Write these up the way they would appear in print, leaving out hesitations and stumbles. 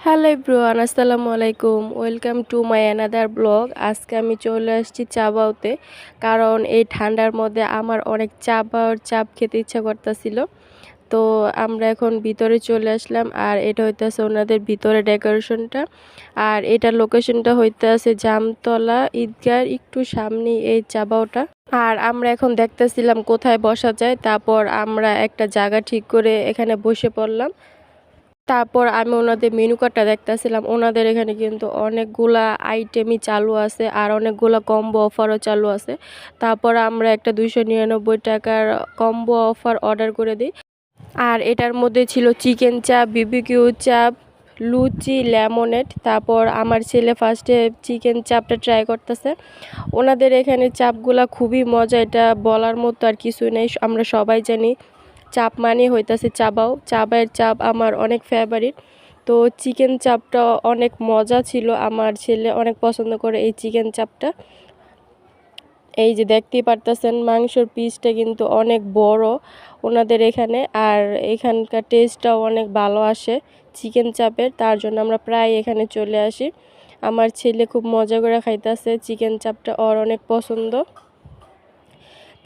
Hello everyone, আসসালামু আলাইকুম। Welcome to my another blog. আজকে আমি চলে আসছি চা বাওতে, কারণ এই ঠান্ডার মধ্যে আমার অনেক চা বাওয়ার চাপ খেতে ইচ্ছা করতেছিল। তো আমরা এখন ভিতরে চলে আসলাম, আর এটা হইতেছে ওনাদের ভিতরে ডেকোরেশনটা। আর এটার লোকেশনটা হইতেছে জামতলা ঈদগার একটু সামনে এই চা বাওটা। আর আমরা এখন দেখতেছিলাম কোথায় বসা যায়, তারপর আমরা একটা জায়গা ঠিক করে এখানে বসে পড়লাম। তারপর আমি ওনাদের মেনু কার্ডটা দেখতেছিলাম। ওনাদের এখানে কিন্তু অনেকগুলা আইটেমই চালু আছে, আর অনেকগুলা কম্বো অফারও চালু আছে। তারপর আমরা একটা 299 টাকার কম্বো অফার অর্ডার করে দিই। আর এটার মধ্যে ছিল চিকেন চাপ, বিবিকিউ চাপ, লুচি, লেমনেড। তারপর আমার ছেলে ফার্স্টে চিকেন চাপটা ট্রাই করতেছে। ওনাদের এখানে চাপগুলা খুবই মজা, এটা বলার মতো আর কিছু নেই। আমরা সবাই জানি চাপ মানে হইতাছে চাবাও। চাবের চাপ আমার অনেক ফেভারিট। তো চিকেন চাপটা অনেক মজা ছিল, আমার ছেলে অনেক পছন্দ করে এই চিকেন চাপটা। এই যে দেখতেই পারতেছেন মাংসর পিসটা কিন্তু অনেক বড় ওনাদের এখানে, আর এখানকার টেস্টটাও অনেক ভালো আসে চিকেন চাপের। তার জন্য আমরা প্রায় এখানে চলে আসি। আমার ছেলে খুব মজা করে খাইতেছে চিকেন চাপটা, ওর অনেক পছন্দ।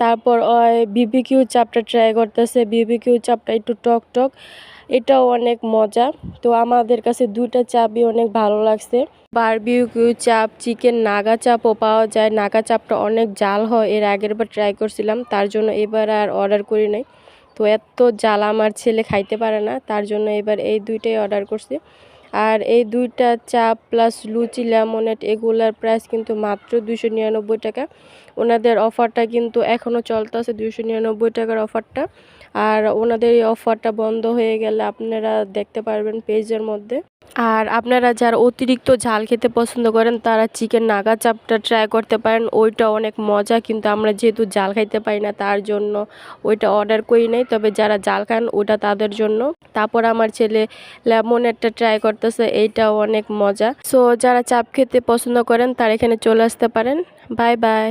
তারপর ওই বিবিকিউ চাপটা ট্রাই করতেছে। বিবিকিউ চাপটা একটু টক টক, এটাও অনেক মজা। তো আমাদের কাছে দুইটা চাপই অনেক ভালো লাগছে। বারবিকিউ চাপ, চিকেন নাগা চাপও পাওয়া যায়। নাগা চাপটা অনেক জাল হয়, এর আগের বার ট্রাই করছিলাম, তার জন্য এবার আর অর্ডার করি নাই। তো এত জাল আমার ছেলে খাইতে পারে না, তার জন্য এবার এই দুইটাই অর্ডার করছি। আর এই দুইটা চাপ প্লাস লুচি, লেমনেড এগুলার প্রাইস কিন্তু মাত্র 299 টাকা। ওনাদের অফারটা কিন্তু এখনও চলতেছে, 299 টাকার অফারটা। আর ওনাদের এই অফারটা বন্ধ হয়ে গেলে আপনারা দেখতে পারবেন পেজের মধ্যে। আর আপনারা যারা অতিরিক্ত ঝাল খেতে পছন্দ করেন তারা চিকেন নাগা চাপটা ট্রাই করতে পারেন, ওইটা অনেক মজা। কিন্তু আমরা যেহেতু জাল খাইতে পারি না, তার জন্য ওইটা অর্ডার করি নাই। তবে যারা জাল খান ওটা তাদের জন্য। তারপর আমার ছেলে লেমনেডটা ট্রাই করতেছে, এইটাও অনেক মজা। সো যারা চাপ খেতে পছন্দ করেন তারা এখানে চলে আসতে পারেন। Bye bye.